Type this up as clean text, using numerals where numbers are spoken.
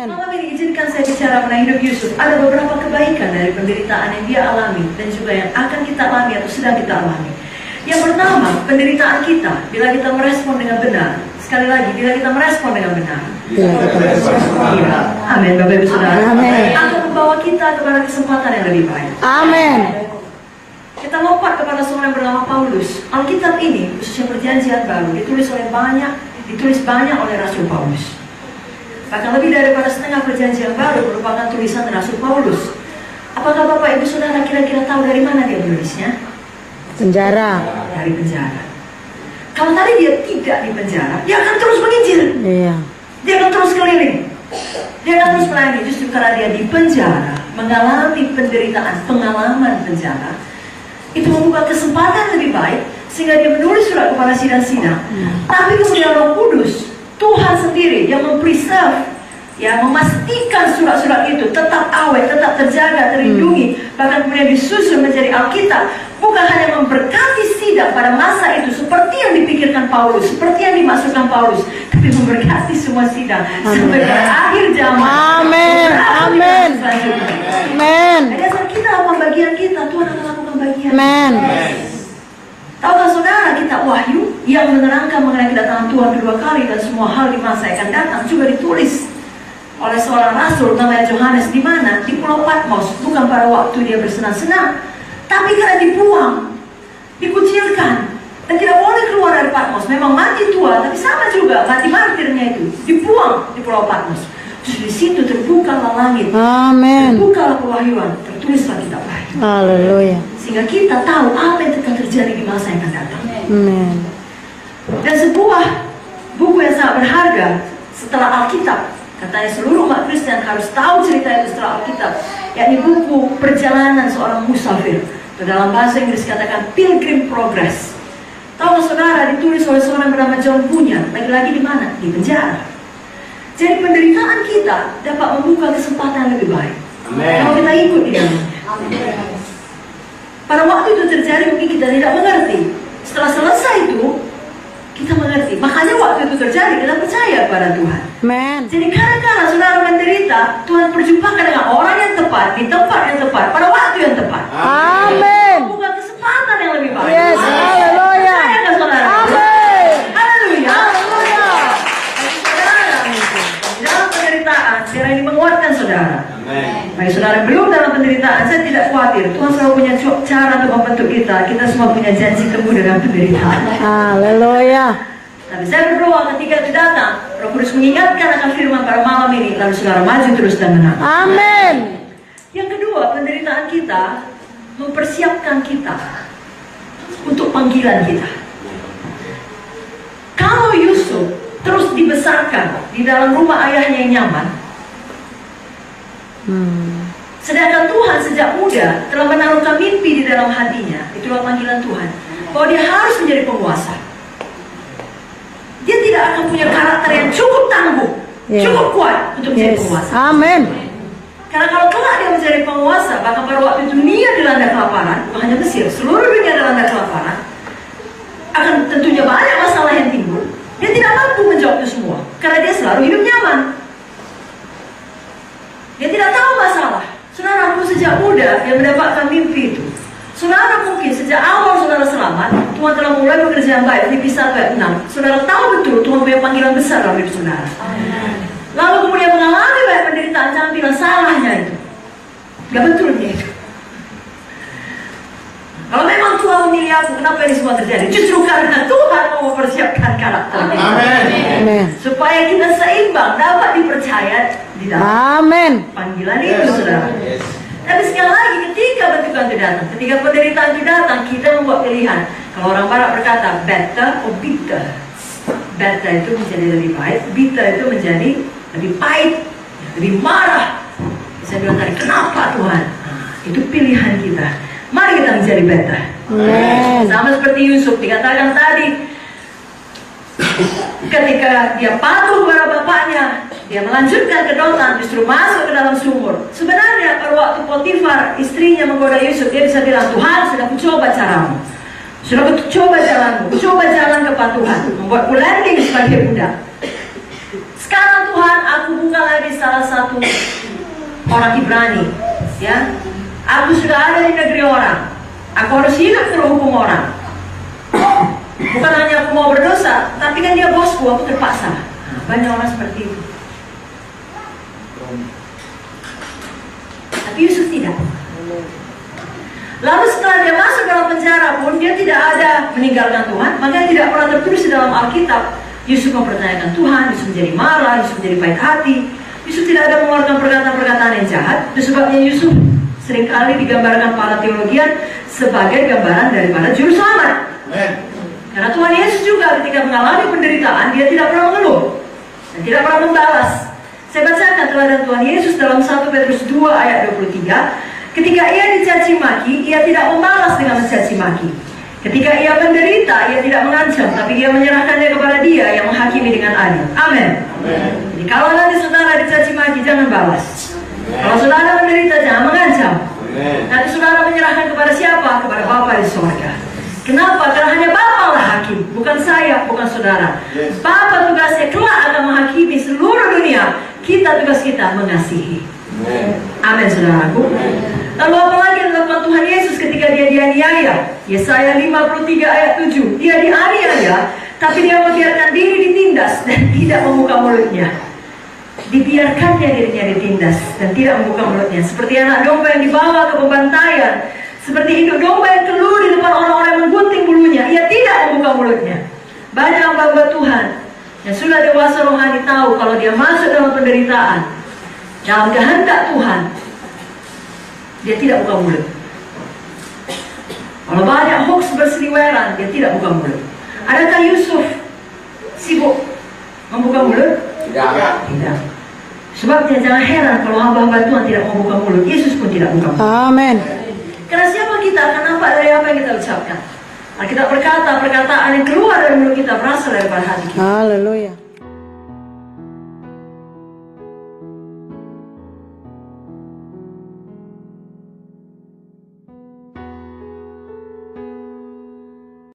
Malam ini izinkan saya bicara mengenai hidup Yusuf. Ada beberapa kebaikan dari penderitaan yang dia alami dan juga yang akan kita alami atau sedang kita alami. Yang pertama, penderitaan kita bila kita merespon dengan benar. Sekali lagi, bila kita merespon dengan benar. Amin, Bapak Ibu Saudara. Akan membawa kita kepada kesempatan yang lebih baik. Amin. Kita lompat kepada seorang yang bernama Paulus. Alkitab ini, khususnya Perjanjian Baru, ditulis banyak oleh Rasul Paulus. Bahkan lebih daripada setengah Perjanjian Baru merupakan tulisan Rasul Paulus. Apakah Bapak Ibu Saudara kira-kira tahu dari mana dia menulisnya? Penjara. Dari penjara. Kalau tadi dia tidak di penjara, dia akan terus menginjil. Iya. Dia akan terus keliling. Dia akan terus melayani. Justru karena dia di penjara, mengalami penderitaan, pengalaman penjara, itu membuka kesempatan lebih baik sehingga dia menulis surat kepada sidang-sidang. Tapi kemudian Roh Kudus, Tuhan sendiri yang mempreserve, yang memastikan surat-surat itu tetap awet, tetap terjaga, terlindungi, bahkan kemudian disusun menjadi Alkitab. Bukan hanya memberkati sidang pada masa itu seperti yang dipikirkan Paulus, seperti yang dimaksudkan Paulus, tapi memberkati semua sidang sampai pada akhir zaman. Amin. Amin. Amin. Dasar kita apa bagian kita, Tuhan akan lakukan bagian. Amin. Tahukah saudara, kitab Wahyu yang menerangkan mengenai kedatangan Tuhan kedua kali dan semua hal di masa yang akan datang juga ditulis oleh seorang rasul namanya Yohanes, di mana? Di Pulau Patmos, bukan pada waktu dia bersenang-senang, tapi karena dibuang, dikucilkan, dan tidak boleh keluar dari Patmos. Memang mati tua, tapi sama juga mati martirnya itu, dibuang di Pulau Patmos. Terus di situ terbukalah langit, Amin. terbukalah pewahyuan, tertulislah kitab Wahyu. Haleluya. Sehingga kita tahu apa yang akan terjadi di masa yang akan datang. Amin. Dan sebuah buku yang sangat berharga setelah Alkitab, katanya seluruh umat Kristen harus tahu cerita itu setelah Alkitab, yakni buku perjalanan seorang musafir. Dalam bahasa Inggris katakan Pilgrim Progress. Tahu saudara, ditulis oleh seorang bernama John Bunyan. Lagi-lagi di mana? Di penjara. Jadi penderitaan kita dapat membuka kesempatan lebih baik. Amen. Kalau kita ikut di dalamnya. Pada waktu itu terjadi mungkin kita tidak mengerti. Setelah selesai itu kita mengerti. Makanya waktu itu terjadi kita percaya pada Tuhan. Amen. Jadi kadang-kadang saudara menderita, Tuhan perjumpakan dengan orang yang tepat, di tempat yang tepat, pada waktu yang tepat. Amin. Membuka kesempatan yang lebih baik. Yes, haleluya. Percaya saudara? Amin. Haleluya. Haleluya. Saudara, dalam penderitaan, biar ini menguatkan saudara. Bagi saudara yang belum dalam penderitaan, saya tidak khawatir. Tuhan selalu punya cara untuk membentuk kita. Kita semua punya janji temu dengan penderitaan. Haleluya. Tapi saya berdoa ketika itu datang, Roh Kudus mengingatkan akan firman pada malam ini, lalu saudara maju terus dan menang. Amin. Yang kedua, penderitaan kita mempersiapkan kita untuk panggilan kita. Kalau Yusuf terus dibesarkan di dalam rumah ayahnya yang nyaman, sedangkan Tuhan sejak muda telah menaruhkan mimpi di dalam hatinya, itulah panggilan Tuhan, bahwa dia harus menjadi penguasa. Dia tidak akan punya karakter yang cukup tangguh, cukup kuat untuk menjadi penguasa. Amin. Karena kalau kelak dia menjadi penguasa, bahkan pada waktu dunia dilanda kelaparan, bukan hanya Mesir, seluruh dunia dilanda kelaparan, akan tentunya banyak masalah yang timbul. Dia tidak mampu menjawab itu semua, karena dia selalu hidup nyaman. Dia tidak tahu masalah. Saudara pun sejak muda dia mendapatkan mimpi itu. Saudara mungkin sejak awal saudara selamat, Tuhan telah mulai bekerja yang baik. Filipi 1 ayat 6. Saudara tahu betul Tuhan punya panggilan besar dalam hidup saudara. Lalu kemudian mengalami banyak penderitaan, jangan bilang salahnya itu. Gak betulnya itu. Kalau memang Tuhan memilih aku, kenapa ini semua terjadi? Justru karena Tuhan mau mempersiapkan karakter. Amin. Supaya kita seimbang, dapat dipercaya di dalam panggilan itu, saudara. Tapi sekali lagi, ketika bentukan itu datang, ketika penderitaan itu datang, kita membuat pilihan. Kalau orang Barat berkata, better or bitter. Better itu menjadi lebih baik, bitter itu menjadi lebih pahit, lebih marah. Bisa bilang tadi, kenapa Tuhan? Itu pilihan kita. Mari kita menjadi better. Sama seperti Yusuf dikatakan tadi, ketika dia patuh kepada bapaknya, dia melanjutkan ke Dotan, justru masuk ke dalam sumur. Sebenarnya pada waktu Potifar istrinya menggoda Yusuf, dia bisa bilang, Tuhan sudah kucoba caramu, sudah kucoba jalanmu, kucoba jalan kepatuhan, membuatku landing sebagai budak. Sekarang Tuhan Tuhan, aku bukan lagi salah satu orang Ibrani, ya. Aku sudah ada di negeri orang. Aku harus hidup terhukum orang. Bukan hanya aku mau berdosa, tapi kan dia bosku, aku terpaksa. Nah, banyak orang seperti itu. Tapi Yusuf tidak. Lalu setelah dia masuk dalam penjara pun, dia tidak ada meninggalkan Tuhan. Makanya tidak pernah tertulis di dalam Alkitab Yusuf mempertanyakan Tuhan, Yusuf menjadi marah, Yusuf menjadi pahit hati. Yusuf tidak ada mengeluarkan perkataan-perkataan yang jahat. Itu sebabnya Yusuf seringkali digambarkan para teologian sebagai gambaran daripada juru selamat. Karena Tuhan Yesus juga ketika mengalami penderitaan, dia tidak pernah mengeluh dan tidak pernah membalas. Saya bacakan teladan Tuhan Yesus dalam 1 Petrus 2 ayat 23. Ketika ia dicaci maki, ia tidak membalas dengan mencaci maki. Ketika ia menderita, ia tidak mengancam, tapi ia menyerahkannya kepada Dia yang menghakimi dengan adil. Amin. Jadi kalau nanti saudara dicaci maki, jangan balas. Kalau saudara menderita, jangan mengancam. Nanti saudara menyerahkan kepada siapa? Kepada Bapa di surga. Kenapa? Karena hanya Bapa lah hakim, bukan saya, bukan saudara. Bapa tugasnya kelak akan menghakimi seluruh dunia. Kita tugas kita mengasihi. Amin, saudaraku. Lalu apa lagi yang dilakukan Tuhan Yesus ketika dia dianiaya? Yesaya 53 ayat 7. Dia dianiaya, tapi dia membiarkan diri ditindas dan tidak membuka mulutnya. Dibiarkannya dirinya ditindas dan tidak membuka mulutnya. Seperti anak domba yang dibawa ke pembantaian, seperti induk domba yang keluar di depan orang-orang yang menggunting bulunya, ia tidak membuka mulutnya. Banyak hamba Tuhan yang sudah dewasa rohani tahu kalau dia masuk dalam penderitaan, dalam kehendak Tuhan, dia tidak buka mulut. Kalau banyak hoax berseliweran, dia tidak buka mulut. Adakah Yusuf sibuk membuka mulut? Tidak. Sebabnya jangan heran kalau hamba-hamba Tuhan tidak mau buka mulut. Yesus pun tidak buka mulut. Amin. Karena siapa kita akan nampak dari apa yang kita ucapkan. Alkitab berkata, perkataan yang keluar dari mulut kita berasal daripada hati kita. Haleluya.